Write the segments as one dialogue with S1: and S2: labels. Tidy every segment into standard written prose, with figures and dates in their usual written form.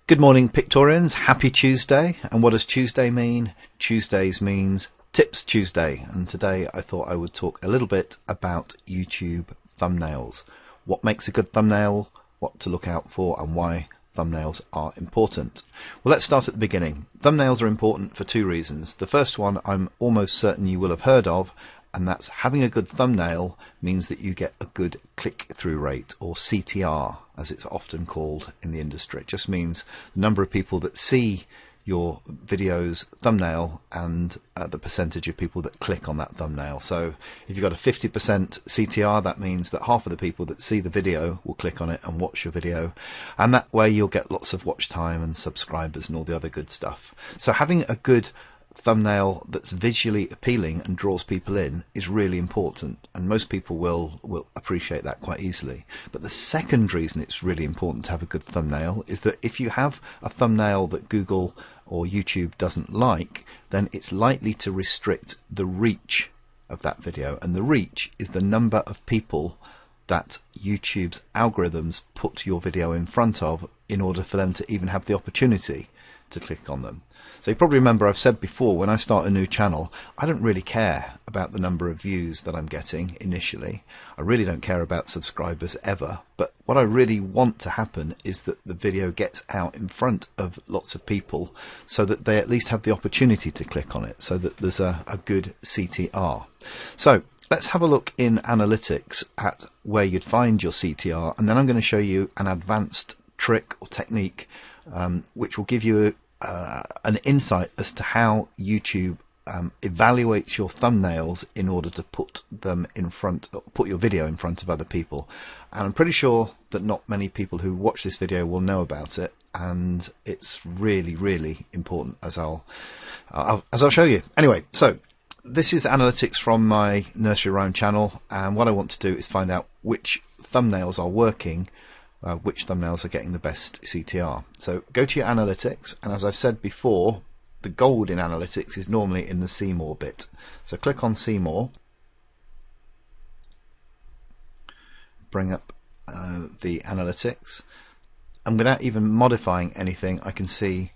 S1: Good morning, Pictorians. Happy Tuesday. And what does Tuesday mean? Tuesdays means Tips Tuesday. And today I thought I would talk a little bit about YouTube thumbnails. What makes a good thumbnail, what to look out for, and why thumbnails are important. Well, let's start at the beginning. Thumbnails are important for two reasons. The first one I'm almost certain you will have heard of, and that's having a good thumbnail means that you get a good click-through rate, or CTR as it's often called in the industry. It just means the number of people that see your video's thumbnail and the percentage of people that click on that thumbnail. So if you've got a 50% CTR, that means that half of the people that see the video will click on it and watch your video, and that way you'll get lots of watch time and subscribers and all the other good stuff. So having a good thumbnail that's visually appealing and draws people in is really important, and most people will appreciate that quite easily. But the second reason it's really important to have a good thumbnail is that if you have a thumbnail that Google or YouTube doesn't like, then it's likely to restrict the reach of that video, and the reach is the number of people that YouTube's algorithms put your video in front of in order for them to even have the opportunity to click on them. So you probably remember I've said before, when I start a new channel, I don't really care about the number of views that I'm getting initially. I really don't care about subscribers ever, but what I really want to happen is that the video gets out in front of lots of people so that they at least have the opportunity to click on it, so that there's a good CTR. So let's have a look in analytics at where you'd find your CTR, and then I'm going to show you an advanced trick or technique which will give you an insight as to how YouTube evaluates your thumbnails in order to put your video in front of other people. And I'm pretty sure that not many people who watch this video will know about it, and it's really important, as I'll show you. Anyway, so this is analytics from my nursery rhyme channel, and what I want to do is find out which thumbnails are working, which thumbnails are getting the best CTR. So go to your analytics, and as I've said before, the gold in analytics is normally in the see more bit. So click on see more, bring up the analytics, and without even modifying anything, I can see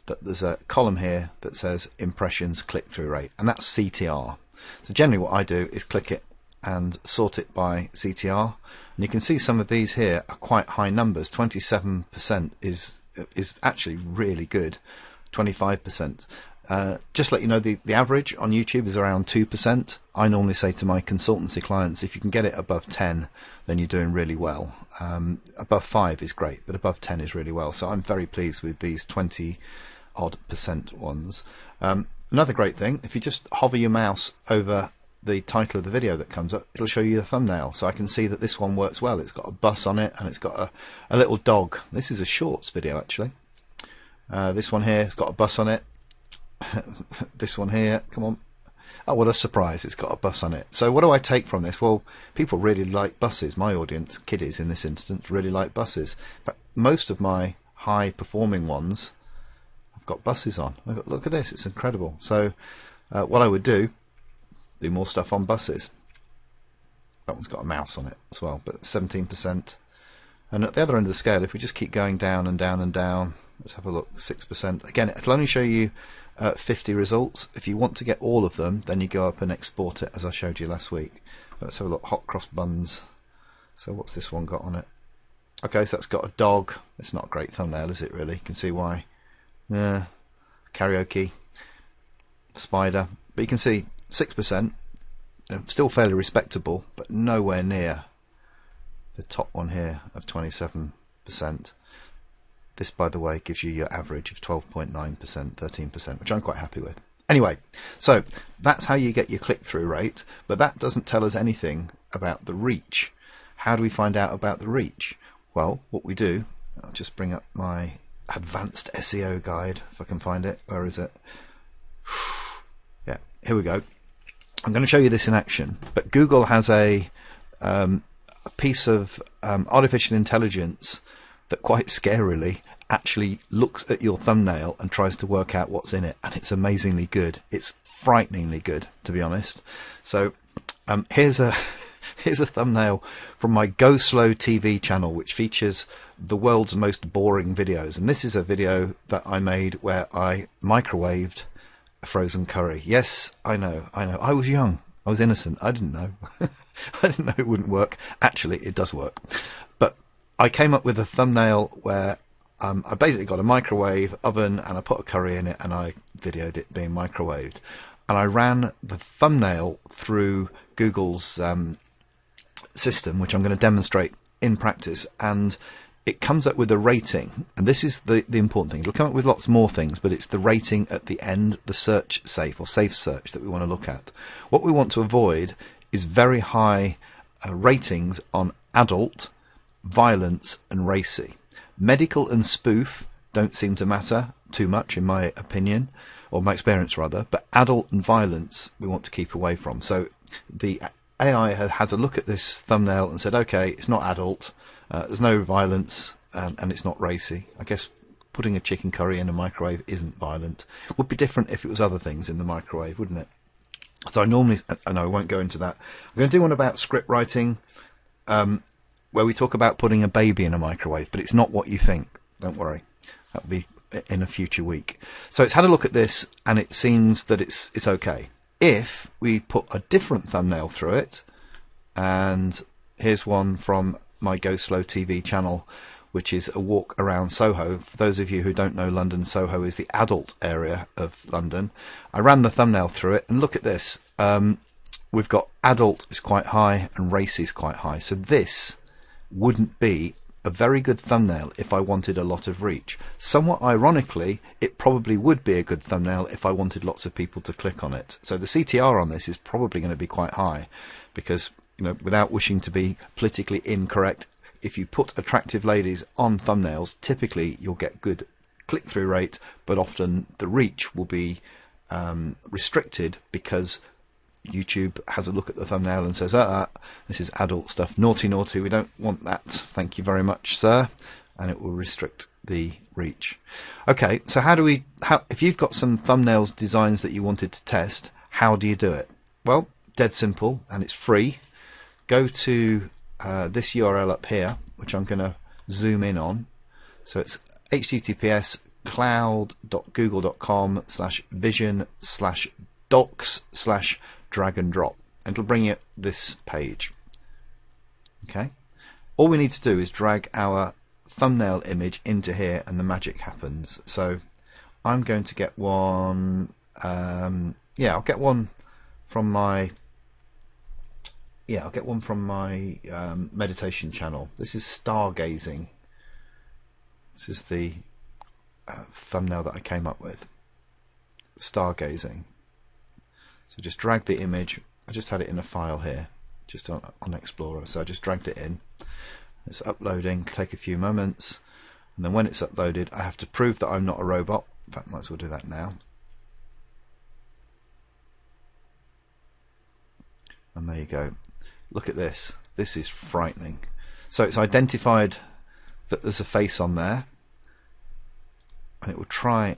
S1: that there's a column here that says impressions click-through rate, and that's CTR. So generally what I do is click it and sort it by CTR, and you can see some of these here are quite high numbers. 27% is actually really good. 25%. Just let you know, the average on YouTube is around 2%. I normally say to my consultancy clients, if you can get it above 10, then you're doing really well. Above 5 is great, but above 10 is really well. So I'm very pleased with these 20-odd% ones. Another great thing, if you just hover your mouse over the title of the video that comes up, it'll show you the thumbnail. So I can see that this one works well. It's got a bus on it, and it's got a little dog. This is a shorts video actually. This one here has got a bus on it. This one here, come on. Oh, what a surprise, it's got a bus on it. So what do I take from this? Well, people really like buses. My audience, kiddies in this instance, really like buses. In fact, most of my high performing ones have got buses on. Look at this, it's incredible. So what I would do more stuff on buses. That one's got a mouse on it as well, but 17%. And at the other end of the scale, if we just keep going down and down and down, let's have a look, 6%. Again, it'll only show you 50 results. If you want to get all of them, then you go up and export it, as I showed you last week. Let's have a look, hot cross buns. So what's this one got on it? Okay, so that's got a dog. It's not a great thumbnail, is it really? You can see why. Yeah, karaoke, spider. But you can see 6%, still fairly respectable, but nowhere near the top one here of 27%. This, by the way, gives you your average of 12.9%, 13%, which I'm quite happy with. Anyway, so that's how you get your click-through rate, but that doesn't tell us anything about the reach. How do we find out about the reach? Well, what we do, I'll just bring up my advanced SEO guide, if I can find it. Where is it? Yeah, here we go. I'm going to show you this in action, but Google has a piece of artificial intelligence that quite scarily actually looks at your thumbnail and tries to work out what's in it, and it's amazingly good. It's frighteningly good, to be honest. So here's a Here's a thumbnail from my Go Slow TV channel, which features the world's most boring videos. And this is a video that I made where I microwaved a frozen curry. Yes, I know. I was young. I was innocent. I didn't know. I didn't know it wouldn't work. Actually, it does work. But I came up with a thumbnail where I basically got a microwave oven and I put a curry in it and I videoed it being microwaved. And I ran the thumbnail through Google's system, which I'm going to demonstrate in practice, and it comes up with a rating. And this is the important thing. It'll come up with lots more things, but it's the rating at the end, the search safe or safe search that we want to look at. What we want to avoid is very high ratings on adult, violence and racy. Medical and spoof don't seem to matter too much in my opinion, or my experience rather, but adult and violence we want to keep away from. So the AI has a look at this thumbnail and said, okay, it's not adult, there's no violence, and it's not racy. I guess putting a chicken curry in a microwave isn't violent. Would be different if it was other things in the microwave, wouldn't it? So I normally, no, I won't go into that. I'm going to do one about script writing, where we talk about putting a baby in a microwave, but it's not what you think. Don't worry. That'll be in a future week. So it's had a look at this, and it seems that it's okay. If we put a different thumbnail through it, and here's one from my Go Slow TV channel, which is a walk around Soho. For those of you who don't know London, Soho is the adult area of London. I ran the thumbnail through it, and look at this. We've got adult is quite high and racy is quite high. So this wouldn't be a very good thumbnail if I wanted a lot of reach. Somewhat ironically, it probably would be a good thumbnail if I wanted lots of people to click on it. So the CTR on this is probably going to be quite high, because, you know, without wishing to be politically incorrect, if you put attractive ladies on thumbnails, typically you'll get good click-through rate, but often the reach will be restricted because YouTube has a look at the thumbnail and says, this is adult stuff, naughty, we don't want that, thank you very much, sir, and it will restrict the reach. Okay, so if you've got some thumbnails designs that you wanted to test, how do you do it? Well, dead simple, and it's free. Go to this URL up here, which I'm going to zoom in on. So it's https cloud.google.com/vision/docs/drag and drop. And it'll bring you this page. Okay. All we need to do is drag our thumbnail image into here, and the magic happens. So I'm going to get one. I'll get one from my. I'll get one from my meditation channel. This is stargazing. This is the thumbnail that I came up with. Stargazing. So just drag the image. I just had it in a file here, just on Explorer. So I just dragged it in. It's uploading. Take a few moments, and then when it's uploaded, I have to prove that I'm not a robot. In fact, might as well do that now. And there you go. Look at this. This is frightening. So it's identified that there's a face on there, and it will try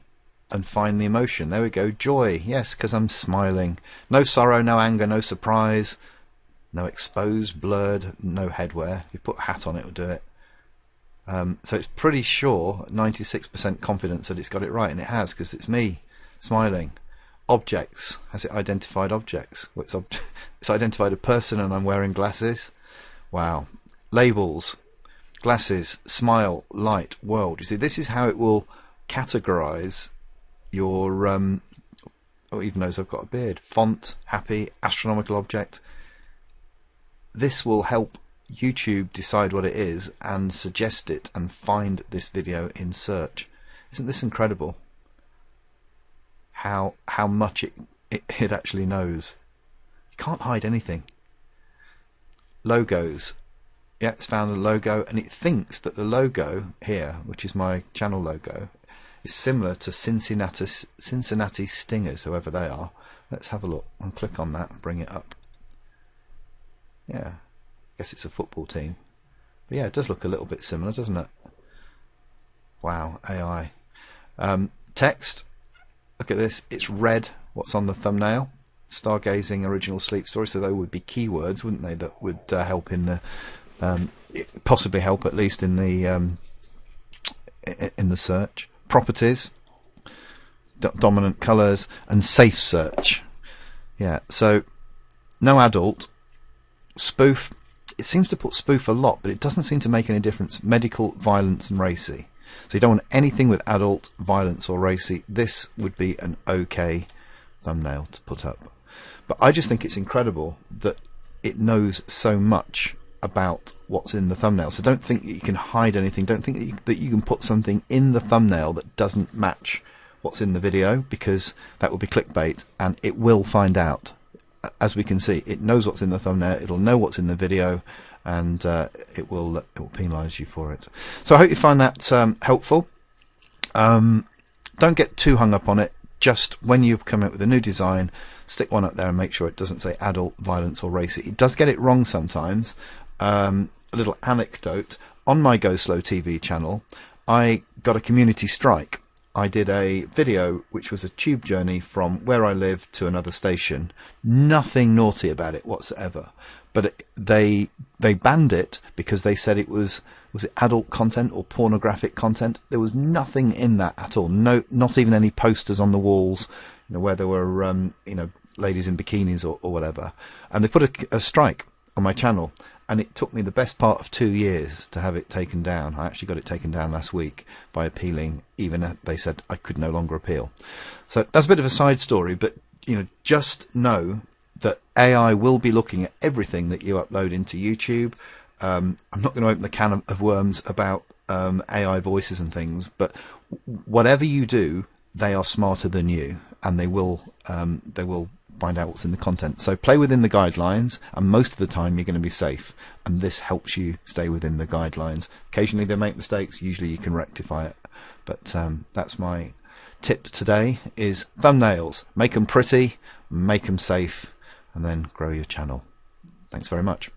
S1: and find the emotion. There we go. Joy. Yes, because I'm smiling. No sorrow, no anger, no surprise, no exposed, blurred, no headwear. If you put a hat on, it will do it. So it's pretty sure, 96% confidence that it's got it right, and it has, because it's me smiling. Objects. Has it identified objects? Well, it's identified a person, and I'm wearing glasses. Wow. Labels. Glasses. Smile. Light. World. You see, this is how it will categorize your even though I've got a beard. Font. Happy. Astronomical object. This will help YouTube decide what it is and suggest it and find this video in search. Isn't this incredible? How much it actually knows. You can't hide anything. Logos. Yeah, it's found the logo, and it thinks that the logo here, which is my channel logo, is similar to Cincinnati Stingers, whoever they are. Let's have a look and click on that and bring it up. Yeah, I guess it's a football team. But yeah, it does look a little bit similar, doesn't it? Wow, AI. Text. Look at this. It's red. What's on the thumbnail? stargazing, original sleep story. So those would be keywords, wouldn't they? That would help in the possibly help at least in the search. Properties, dominant colours, and safe search. Yeah. So no adult. Spoof. It seems to put spoof a lot, but it doesn't seem to make any difference. Medical, violence, and racy. So you don't want anything with adult, violence, or racy. This would be an okay thumbnail to put up. But I just think it's incredible that it knows so much about what's in the thumbnail. So don't think that you can hide anything. Don't think that you can put something in the thumbnail that doesn't match what's in the video, because that would be clickbait, and it will find out. As we can see, it knows what's in the thumbnail, it'll know what's in the video, and it will penalise you for it. So I hope you find that helpful. Don't get too hung up on it. Just when you come out with a new design, stick one up there and make sure it doesn't say adult, violence, or racy. It does get it wrong sometimes. A little anecdote: on my Go Slow TV channel, I got a community strike. I did a video which was a tube journey from where I live to another station. Nothing naughty about it whatsoever, but they banned it because they said it was it adult content or pornographic content. There was nothing in that at all. No, not even any posters on the walls, where there were ladies in bikinis or whatever. And they put a strike on my channel. And it took me the best part of 2 years to have it taken down. I actually got it taken down last week by appealing. Even they said I could no longer appeal. So that's a bit of a side story, but just know that AI will be looking at everything that you upload into YouTube. I'm not going to open the can of worms about AI voices and things, but whatever you do, they are smarter than you, and they will find out what's in the content. So play within the guidelines, and most of the time you're going to be safe, and this helps you stay within the guidelines. Occasionally they make mistakes, usually you can rectify it, but that's my tip today, is thumbnails. Make them pretty, make them safe, and then grow your channel. Thanks very much.